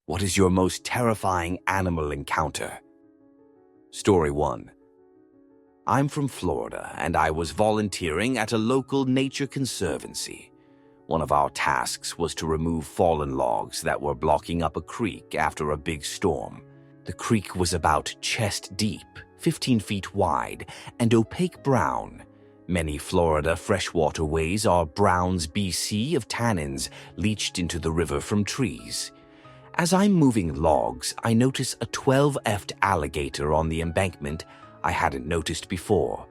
What is your most terrifying animal encounter? Story 1. I'm from Florida, and I was volunteering at a local nature conservancy. One of our tasks was to remove fallen logs that were blocking up a creek after a big storm. The creek was about chest deep, 15 feet wide, and opaque brown. Many Florida freshwaterways are browns BC of tannins leached into the river from trees. As I'm moving logs, I notice a 12-eft alligator on the embankment I hadn't noticed before.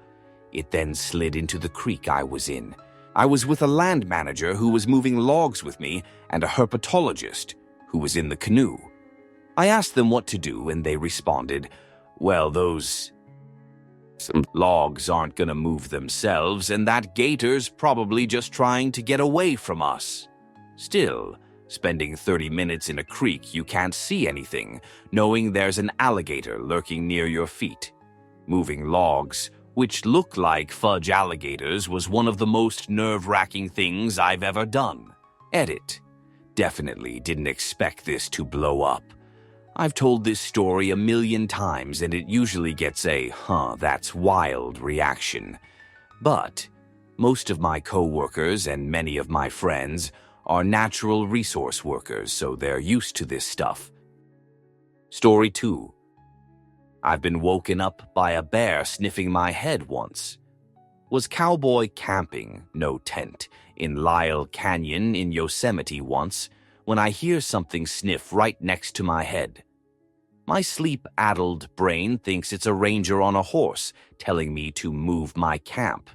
It then slid into the creek I was in. I was with a land manager who was moving logs with me and a herpetologist who was in the canoe. I asked them what to do, and they responded, "Well, some logs aren't gonna move themselves, and that gator's probably just trying to get away from us." Still, spending 30 minutes in a creek you can't see anything, knowing there's an alligator lurking near your feet. Moving logs, which look like fudge alligators, was one of the most nerve-wracking things I've ever done. Edit. Definitely didn't expect this to blow up. I've told this story a million times, and it usually gets a, that's wild reaction. But most of my co-workers and many of my friends are natural resource workers, so they're used to this stuff. Story 2. I've been woken up by a bear sniffing my head once. Was cowboy camping, no tent, in Lyle Canyon in Yosemite once, when I hear something sniff right next to my head. My sleep-addled brain thinks it's a ranger on a horse telling me to move my camp.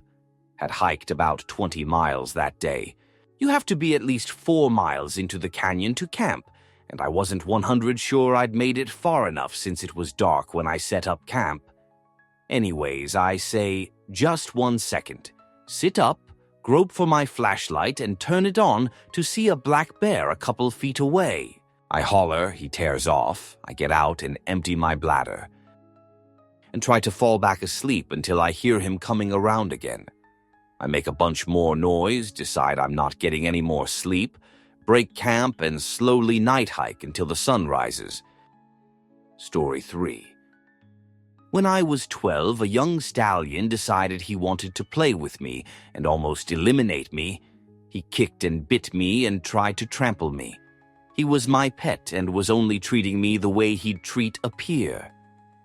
Had hiked about 20 miles that day. You have to be at least 4 miles into the canyon to camp, and I wasn't 100 sure I'd made it far enough since it was dark when I set up camp. Anyways, I say, just 1 second. Sit up, grope for my flashlight, and turn it on to see a black bear a couple feet away. I holler, he tears off. I get out and empty my bladder and try to fall back asleep until I hear him coming around again. I make a bunch more noise, decide I'm not getting any more sleep, break camp, and slowly night hike until the sun rises. Story 3. When I was 12, a young stallion decided he wanted to play with me and almost eliminate me. He kicked and bit me and tried to trample me. He was my pet and was only treating me the way he'd treat a peer.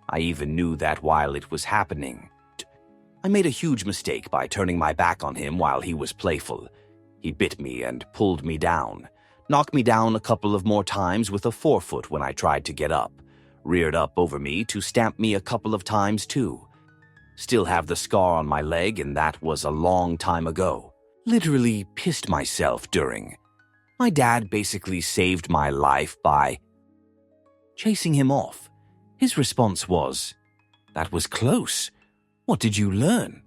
I even knew that while it was happening. I made a huge mistake by turning my back on him while he was playful. He bit me and pulled me down, knocked me down a couple of more times with a forefoot when I tried to get up, reared up over me to stamp me a couple of times too. Still have the scar on my leg, and that was a long time ago. Literally pissed myself during. My dad basically saved my life by chasing him off. His response was, "That was close. What did you learn?"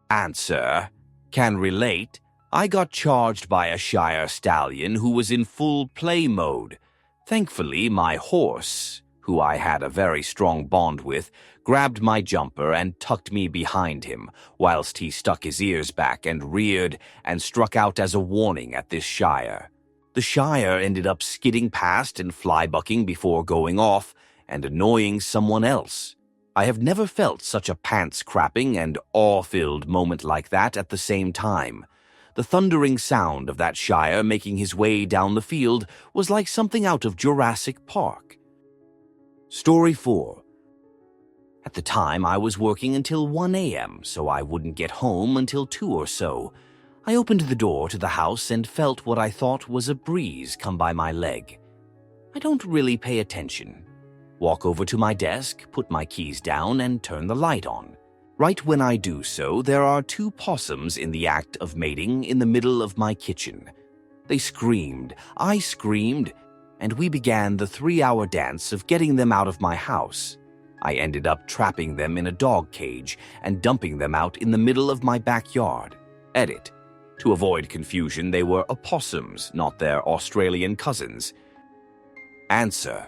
Answer, can relate. I got charged by a Shire stallion who was in full play mode. Thankfully, my horse, who I had a very strong bond with, grabbed my jumper and tucked me behind him, whilst he stuck his ears back and reared and struck out as a warning at this Shire. The Shire ended up skidding past and flybucking before going off and annoying someone else. I have never felt such a pants-crapping and awe-filled moment like that at the same time. The thundering sound of that Shire making his way down the field was like something out of Jurassic Park. Story 4. At the time, I was working until 1 a.m., so I wouldn't get home until 2 or so. I opened the door to the house and felt what I thought was a breeze come by my leg. I don't really pay attention. Walk over to my desk, put my keys down, and turn the light on. Right when I do so, there are 2 possums in the act of mating in the middle of my kitchen. They screamed, I screamed, and we began the 3-hour dance of getting them out of my house. I ended up trapping them in a dog cage and dumping them out in the middle of my backyard. Edit. To avoid confusion, they were opossums, not their Australian cousins. Answer.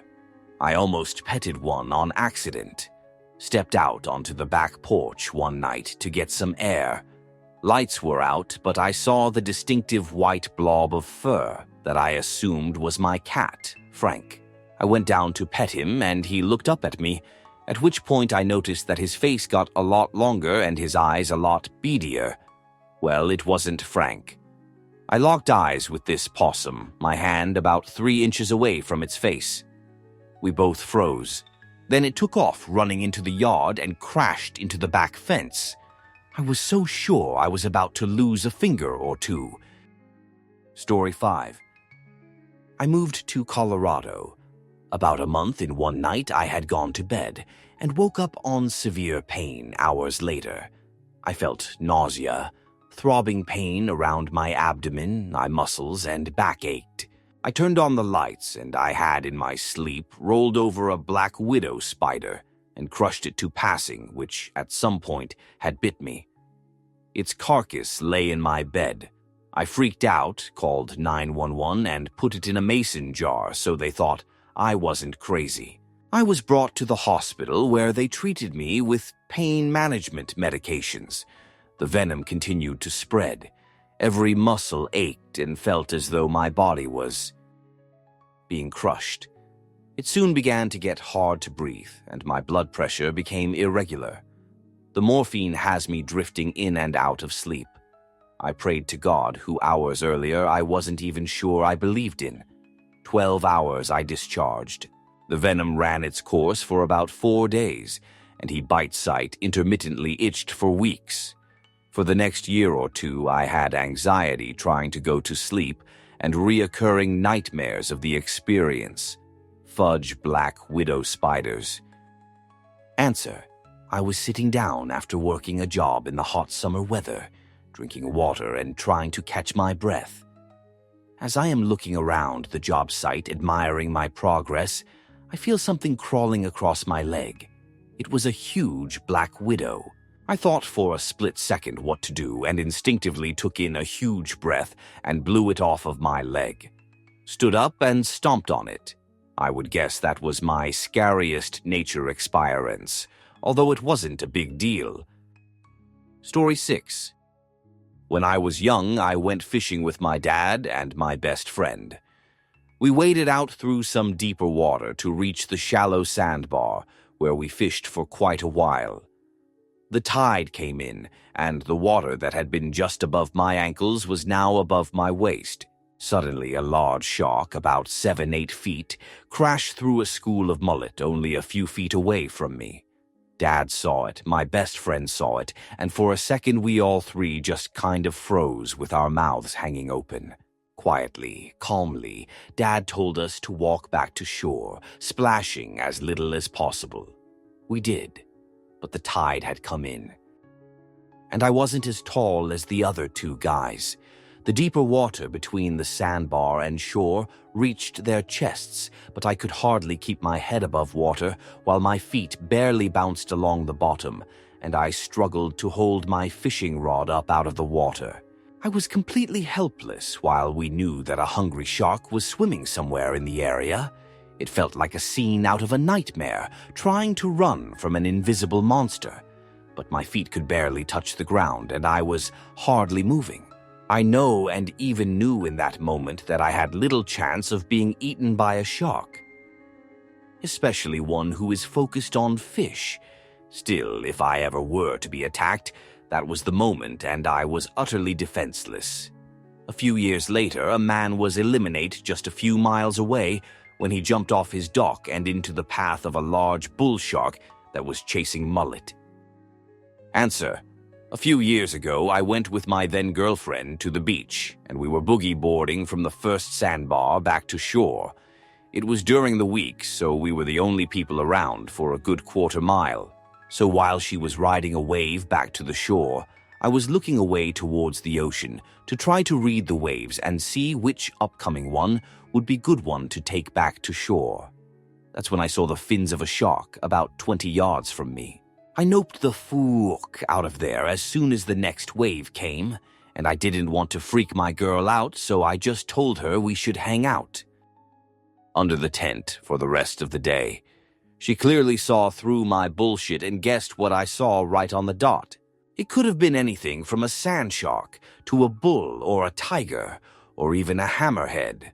I almost petted one on accident. Stepped out onto the back porch one night to get some air. Lights were out, but I saw the distinctive white blob of fur. that I assumed was my cat, Frank. I went down to pet him and he looked up at me, at which point I noticed that his face got a lot longer and his eyes a lot beadier. Well, it wasn't Frank. I locked eyes with this possum, my hand about 3 inches away from its face. We both froze. Then it took off running into the yard and crashed into the back fence. I was so sure I was about to lose a finger or two. Story 5. I moved to Colorado. About a month in one night, I had gone to bed and woke up on severe pain hours later. I felt nausea, throbbing pain around my abdomen, my muscles, and back ached. I turned on the lights and I had in my sleep rolled over a black widow spider and crushed it to passing, which at some point had bit me. Its carcass lay in my bed. I freaked out, called 911, and put it in a mason jar so they thought I wasn't crazy. I was brought to the hospital where they treated me with pain management medications. The venom continued to spread. Every muscle ached and felt as though my body was being crushed. It soon began to get hard to breathe, and my blood pressure became irregular. The morphine has me drifting in and out of sleep. I prayed to God, who hours earlier I wasn't even sure I believed in. 12 hours I discharged. The venom ran its course for about 4 days, and he bite site intermittently itched for weeks. For the next year or two, I had anxiety trying to go to sleep and reoccurring nightmares of the experience. Fudge black widow spiders. Answer: I was sitting down after working a job in the hot summer weather, drinking water and trying to catch my breath. As I am looking around the job site, admiring my progress, I feel something crawling across my leg. It was a huge black widow. I thought for a split second what to do and instinctively took in a huge breath and blew it off of my leg. Stood up and stomped on it. I would guess that was my scariest nature experience, although it wasn't a big deal. Story 6. When I was young, I went fishing with my dad and my best friend. We waded out through some deeper water to reach the shallow sandbar, where we fished for quite a while. The tide came in, and the water that had been just above my ankles was now above my waist. Suddenly, a large shark, about 7-8 feet, crashed through a school of mullet only a few feet away from me. Dad saw it, my best friend saw it, and for a second we all three just kind of froze with our mouths hanging open. Quietly, calmly, Dad told us to walk back to shore, splashing as little as possible. We did, but the tide had come in. And I wasn't as tall as the other two guys. The deeper water between the sandbar and shore reached their chests, but I could hardly keep my head above water while my feet barely bounced along the bottom, and I struggled to hold my fishing rod up out of the water. I was completely helpless while we knew that a hungry shark was swimming somewhere in the area. It felt like a scene out of a nightmare, trying to run from an invisible monster. But my feet could barely touch the ground, and I was hardly moving. I know and even knew in that moment that I had little chance of being eaten by a shark, especially one who is focused on fish. Still, if I ever were to be attacked, that was the moment, and I was utterly defenseless. A few years later, a man was eliminated just a few miles away when he jumped off his dock and into the path of a large bull shark that was chasing mullet. Answer: a few years ago, I went with my then-girlfriend to the beach, and we were boogie boarding from the first sandbar back to shore. It was during the week, so we were the only people around for a good quarter mile. So while she was riding a wave back to the shore, I was looking away towards the ocean to try to read the waves and see which upcoming one would be good one to take back to shore. That's when I saw the fins of a shark about 20 yards from me. I noped the fuck out of there as soon as the next wave came, and I didn't want to freak my girl out, so I just told her we should hang out under the tent for the rest of the day. She clearly saw through my bullshit and guessed what I saw right on the dot. It could have been anything from a sand shark to a bull or a tiger, or even a hammerhead.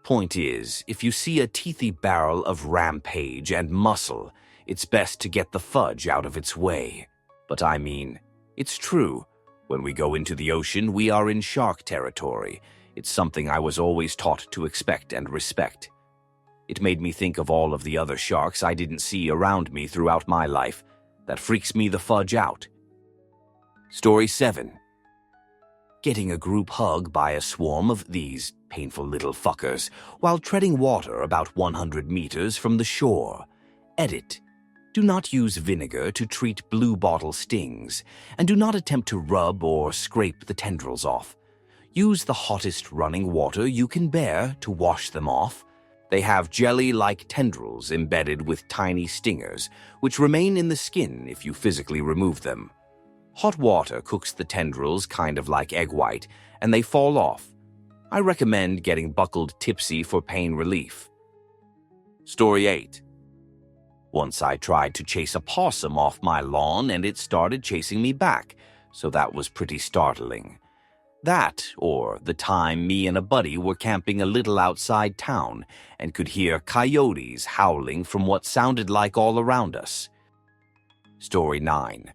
Point is, if you see a teethy barrel of rampage and muscle, it's best to get the fudge out of its way. But I mean, it's true. When we go into the ocean, we are in shark territory. It's something I was always taught to expect and respect. It made me think of all of the other sharks I didn't see around me throughout my life. That freaks me the fudge out. Story 7. Getting a group hug by a swarm of these painful little fuckers while treading water about 100 meters from the shore. Edit. Do not use vinegar to treat blue bottle stings, and do not attempt to rub or scrape the tendrils off. Use the hottest running water you can bear to wash them off. They have jelly-like tendrils embedded with tiny stingers, which remain in the skin if you physically remove them. Hot water cooks the tendrils kind of like egg white, and they fall off. I recommend getting buckled tipsy for pain relief. Story 8. Once I tried to chase a possum off my lawn and it started chasing me back, so that was pretty startling. That, or the time me and a buddy were camping a little outside town and could hear coyotes howling from what sounded like all around us. Story 9.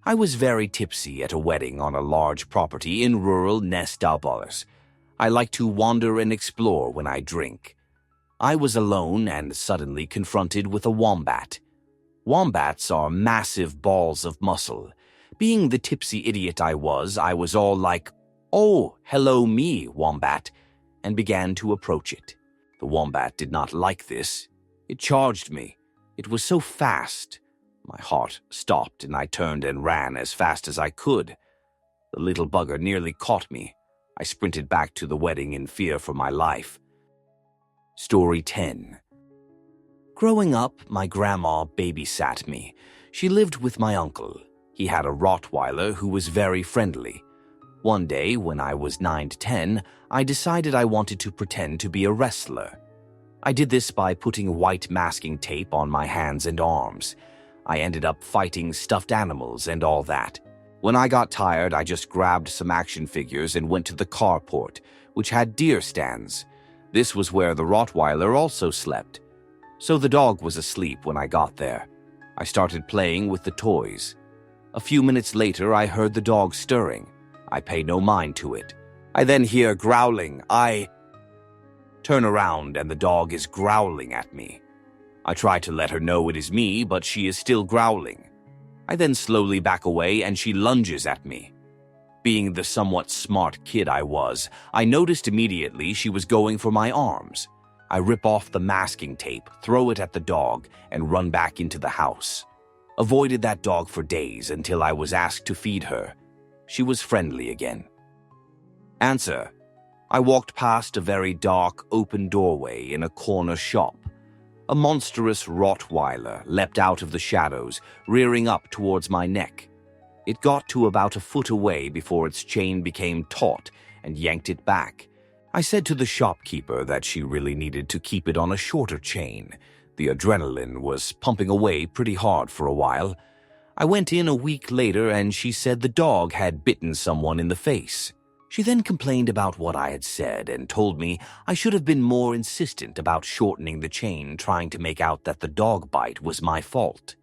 I was very tipsy at a wedding on a large property in rural Nes-Dalbars. I like to wander and explore when I drink. I was alone and suddenly confronted with a wombat. Wombats are massive balls of muscle. Being the tipsy idiot I was all like, "Oh, hello me, wombat," and began to approach it. The wombat did not like this. It charged me. It was so fast. My heart stopped and I turned and ran as fast as I could. The little bugger nearly caught me. I sprinted back to the wedding in fear for my life. Story 10. Growing up, my grandma babysat me. She lived with my uncle. He had a Rottweiler who was very friendly. One day, when I was 9 to 10, I decided I wanted to pretend to be a wrestler. I did this by putting white masking tape on my hands and arms. I ended up fighting stuffed animals and all that. When I got tired, I just grabbed some action figures and went to the carport, which had deer stands. This was where the Rottweiler also slept. So the dog was asleep when I got there. I started playing with the toys. A few minutes later, I heard the dog stirring. I paid no mind to it. I then hear growling. I turn around and the dog is growling at me. I try to let her know it is me, but she is still growling. I then slowly back away and she lunges at me. Being the somewhat smart kid I was, I noticed immediately she was going for my arms. I rip off the masking tape, throw it at the dog, and run back into the house. Avoided that dog for days until I was asked to feed her. She was friendly again. Answer. I walked past a very dark, open doorway in a corner shop. A monstrous Rottweiler leapt out of the shadows, rearing up towards my neck. It got to about a foot away before its chain became taut and yanked it back. I said to the shopkeeper that she really needed to keep it on a shorter chain. The adrenaline was pumping away pretty hard for a while. I went in a week later and she said the dog had bitten someone in the face. She then complained about what I had said and told me I should have been more insistent about shortening the chain, trying to make out that the dog bite was my fault.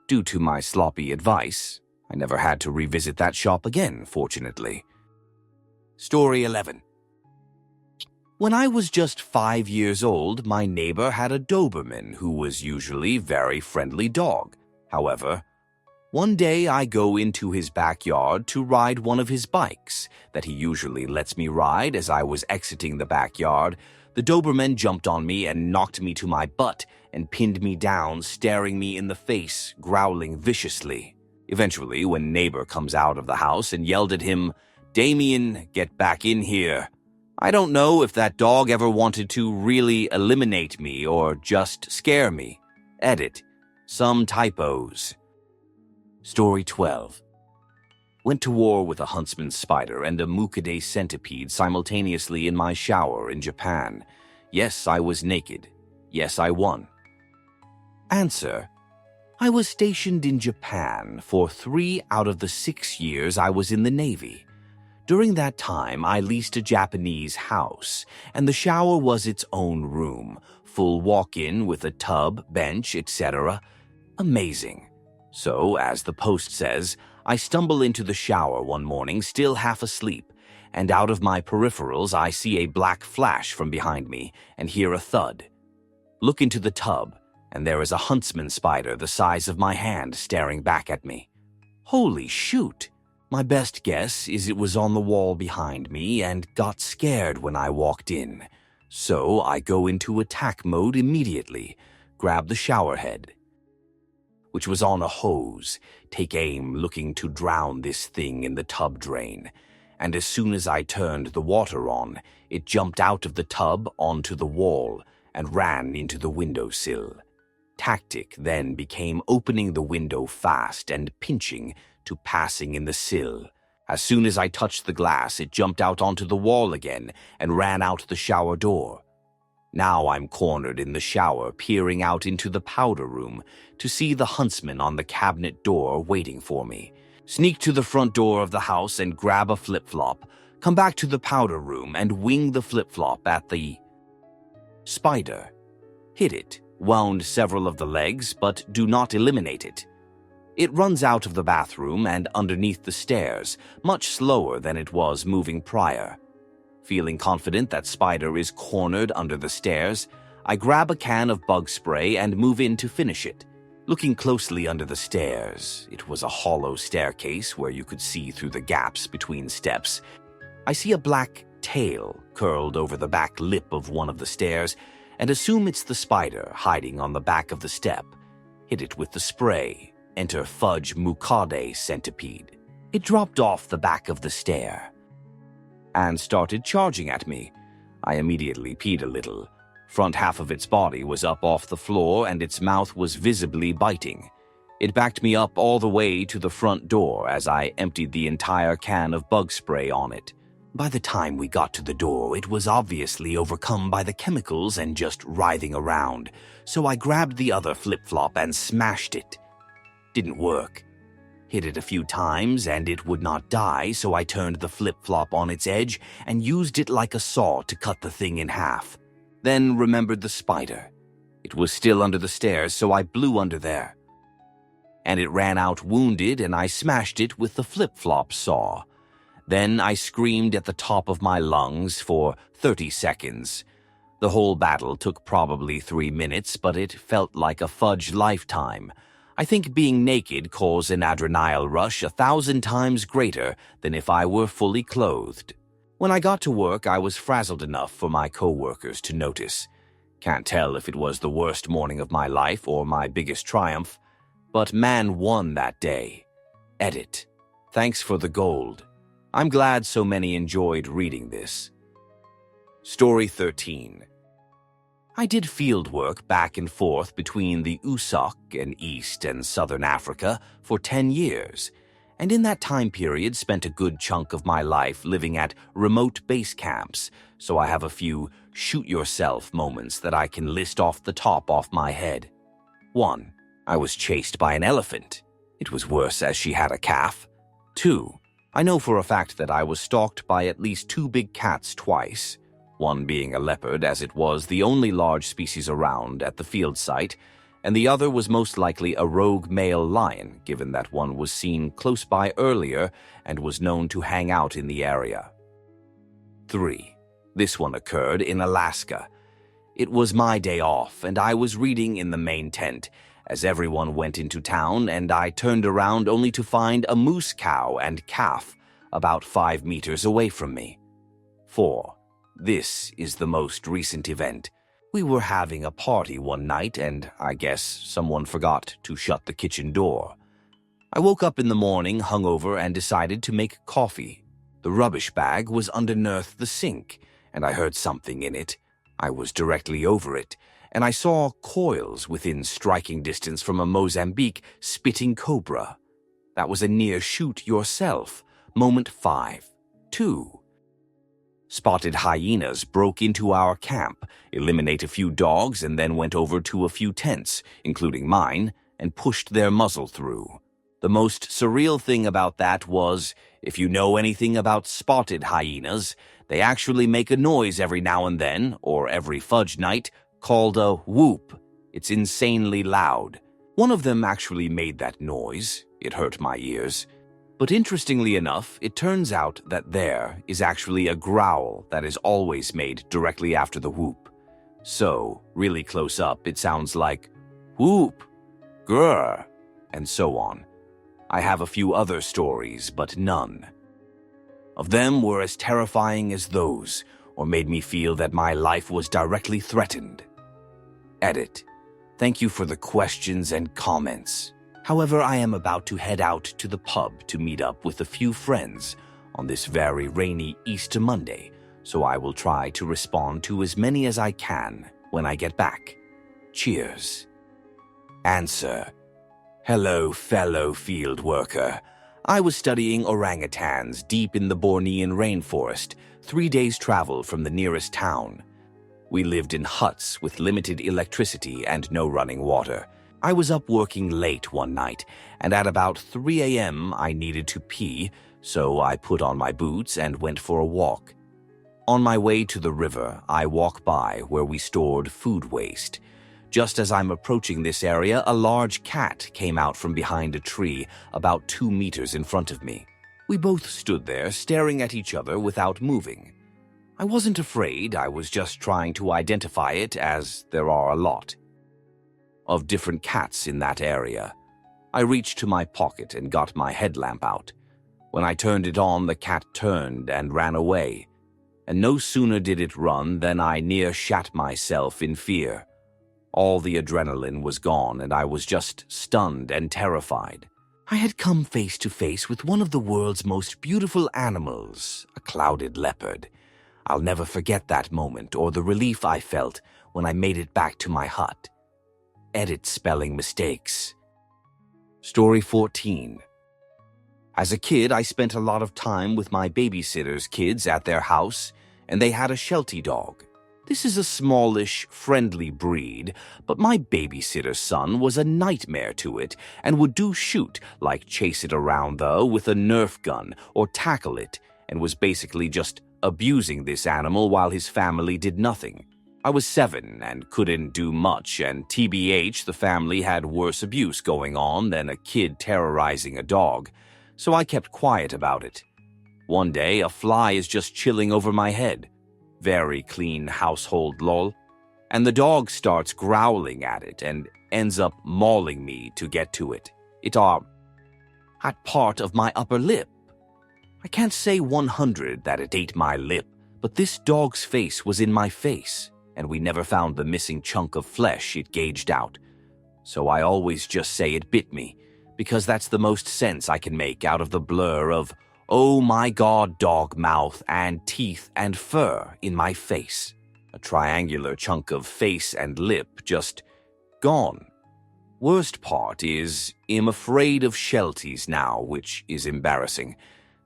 Due to my sloppy advice, I never had to revisit that shop again, fortunately. Story 11. When I was just 5 years old, my neighbor had a Doberman who was usually a very friendly dog. However, one day I go into his backyard to ride one of his bikes that he usually lets me ride. As I was exiting the backyard, the Doberman jumped on me and knocked me to my butt and pinned me down, staring me in the face, growling viciously. Eventually, when neighbor comes out of the house and yelled at him, "Damien, get back in here." I don't know if that dog ever wanted to really eliminate me or just scare me. Edit. Some typos. Story 12. Went to war with a huntsman spider and a Mucidae centipede simultaneously in my shower in Japan. Yes, I was naked. Yes, I won. Answer. I was stationed in Japan for 3 out of the 6 years I was in the Navy. During that time, I leased a Japanese house, and the shower was its own room, full walk-in with a tub, bench, etc. Amazing. So, as the post says, I stumble into the shower one morning, still half asleep, and out of my peripherals I see a black flash from behind me and hear a thud. Look into the tub, and there is a huntsman spider the size of my hand staring back at me. Holy shoot! My best guess is it was on the wall behind me and got scared when I walked in. So I go into attack mode immediately, grab the shower head, which was on a hose, take aim looking to drown this thing in the tub drain. And as soon as I turned the water on, it jumped out of the tub onto the wall and ran into the windowsill. Tactic then became opening the window fast and pinching to passing in the sill. As soon as I touched the glass, it jumped out onto the wall again and ran out the shower door. Now I'm cornered in the shower, peering out into the powder room to see the huntsman on the cabinet door waiting for me. Sneak to the front door of the house and grab a flip-flop, come back to the powder room and wing the flip-flop at the spider. Hit it, wound several of the legs, but do not eliminate it. It runs out of the bathroom and underneath the stairs, much slower than it was moving prior. Feeling confident that spider is cornered under the stairs, I grab a can of bug spray and move in to finish it. Looking closely under the stairs, it was a hollow staircase where you could see through the gaps between steps. I see a black tail curled over the back lip of one of the stairs and assume it's the spider hiding on the back of the step. Hit it with the spray. Enter Fudge Mukade Centipede. It dropped off the back of the stair and started charging at me. I immediately peed a little. Front half of its body was up off the floor and its mouth was visibly biting. It backed me up all the way to the front door as I emptied the entire can of bug spray on it. By the time we got to the door, it was obviously overcome by the chemicals and just writhing around, so I grabbed the other flip-flop and smashed it. Didn't work. Hit it a few times and it would not die, so I turned the flip-flop on its edge and used it like a saw to cut the thing in half. Then remembered the spider. It was still under the stairs, so I blew under there. And it ran out wounded and I smashed it with the flip-flop saw. Then I screamed at the top of my lungs for 30 seconds. The whole battle took probably 3 minutes, but it felt like a Fudge lifetime. I think being naked caused an adrenaline rush 1,000 times greater than if I were fully clothed. When I got to work, I was frazzled enough for my co-workers to notice. Can't tell if it was the worst morning of my life or my biggest triumph, but man won that day. Edit. Thanks for the gold. I'm glad so many enjoyed reading this. Story 13. I did field work back and forth between the USOC and East and Southern Africa for 10 years, and in that time period spent a good chunk of my life living at remote base camps, so I have a few shoot-yourself moments that I can list off the top of my head. 1. I was chased by an elephant. It was worse as she had a calf. 2. I know for a fact that I was stalked by at least 2 big cats twice. One being a leopard, as it was the only large species around at the field site, and the other was most likely a rogue male lion, given that one was seen close by earlier and was known to hang out in the area. 3. This one occurred in Alaska. It was my day off, and I was reading in the main tent, as everyone went into town, and I turned around only to find a moose cow and calf about 5 meters away from me. 4. This is the most recent event. We were having a party one night, and I guess someone forgot to shut the kitchen door. I woke up in the morning hungover and decided to make coffee. The rubbish bag was underneath the sink, and I heard something in it. I was directly over it, and I saw coils within striking distance from a Mozambique spitting cobra. That was a near shoot yourself. Moment 5. 2. Spotted hyenas broke into our camp, eliminate a few dogs, and then went over to a few tents, including mine, and pushed their muzzle through. The most surreal thing about that was, if you know anything about spotted hyenas, they actually make a noise every now and then, or every fudge night, called a whoop. It's insanely loud. One of them actually made that noise. It hurt my ears. But interestingly enough, it turns out that there is actually a growl that is always made directly after the whoop. So, really close up, it sounds like whoop, grr, and so on. I have a few other stories, but none of them were as terrifying as those, or made me feel that my life was directly threatened. Edit. Thank you for the questions and comments. However, I am about to head out to the pub to meet up with a few friends on this very rainy Easter Monday, so I will try to respond to as many as I can when I get back. Cheers. Answer. Hello, fellow field worker. I was studying orangutans deep in the Bornean rainforest, 3 days' travel from the nearest town. We lived in huts with limited electricity and no running water. I was up working late one night, and at about 3 a.m. I needed to pee, so I put on my boots and went for a walk. On my way to the river, I walk by where we stored food waste. Just as I'm approaching this area, a large cat came out from behind a tree about 2 meters in front of me. We both stood there staring at each other without moving. I wasn't afraid, I was just trying to identify it, as there are a lot of different cats in that area. I reached to my pocket and got my headlamp out. When I turned it on, the cat turned and ran away. And no sooner did it run than I near shat myself in fear. All the adrenaline was gone, and I was just stunned and terrified. I had come face to face with one of the world's most beautiful animals, a clouded leopard. I'll never forget that moment or the relief I felt when I made it back to my hut. Edit spelling mistakes. Story 14. As a kid, I spent a lot of time with my babysitter's kids at their house, and they had a Sheltie dog. This is a smallish, friendly breed, but my babysitter's son was a nightmare to it and would do shoot, like chase it around though with a Nerf gun or tackle it, and was basically just abusing this animal while his family did nothing. I was 7 and couldn't do much, and TBH, the family had worse abuse going on than a kid terrorizing a dog, so I kept quiet about it. One day, a fly is just chilling over my head. Very clean household, lol. And the dog starts growling at it and ends up mauling me to get to it. It had part of my upper lip. I can't say 100 that it ate my lip, but this dog's face was in my face, and we never found the missing chunk of flesh it gauged out. So I always just say it bit me, because that's the most sense I can make out of the blur of, oh my god, dog mouth and teeth and fur in my face. A triangular chunk of face and lip just gone. Worst part is, I'm afraid of Shelties now, which is embarrassing.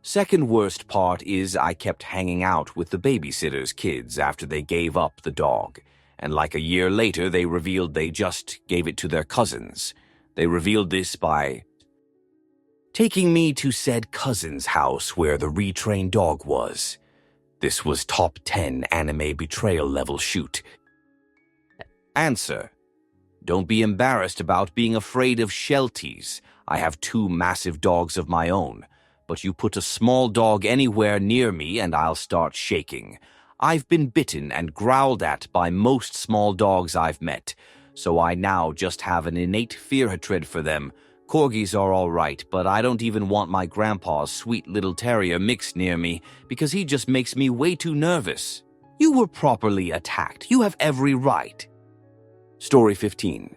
Second worst part is I kept hanging out with the babysitter's kids after they gave up the dog, and like a year later they revealed they just gave it to their cousins. They revealed this by taking me to said cousin's house where the retrained dog was. This was top 10 anime betrayal level shoot. Answer. Don't be embarrassed about being afraid of Shelties. I have 2 massive dogs of my own. But you put a small dog anywhere near me and I'll start shaking. I've been bitten and growled at by most small dogs I've met, so I now just have an innate fear-hatred for them. Corgis are all right, but I don't even want my grandpa's sweet little terrier mixed near me because he just makes me way too nervous. You were properly attacked. You have every right. Story 15.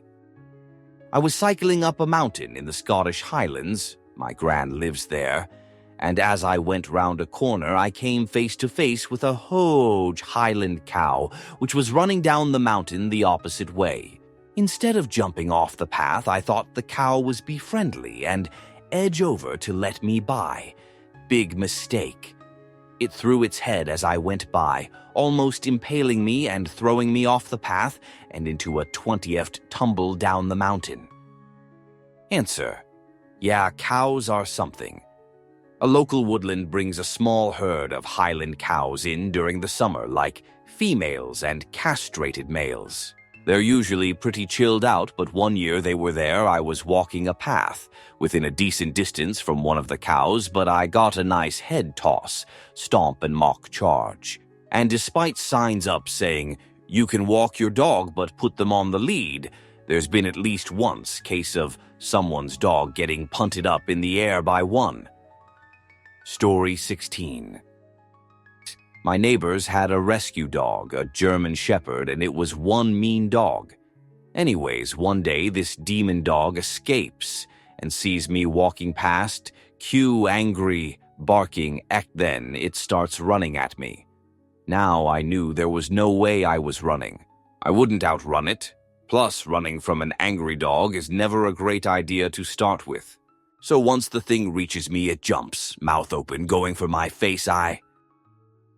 I was cycling up a mountain in the Scottish Highlands. My gran lives there. And as I went round a corner, I came face to face with a huge Highland cow, which was running down the mountain the opposite way. Instead of jumping off the path, I thought the cow was be friendly and edge over to let me by. Big mistake. It threw its head as I went by, almost impaling me and throwing me off the path and into a 20th tumble down the mountain. Answer. Yeah, cows are something. A local woodland brings a small herd of Highland cows in during the summer, like females and castrated males. They're usually pretty chilled out, but one year they were there. I was walking a path within a decent distance from one of the cows, but I got a nice head toss, stomp, and mock charge. And despite signs up saying, "You can walk your dog, but put them on the lead," there's been at least once case of someone's dog getting punted up in the air by one. Story 16. My neighbors had a rescue dog, a German Shepherd, and it was one mean dog. Anyways, one day this demon dog escapes and sees me walking past, cue angry, barking, then it starts running at me. Now I knew there was no way I was running. I wouldn't outrun it. Plus, running from an angry dog is never a great idea to start with. So once the thing reaches me, it jumps, mouth open, going for my face. I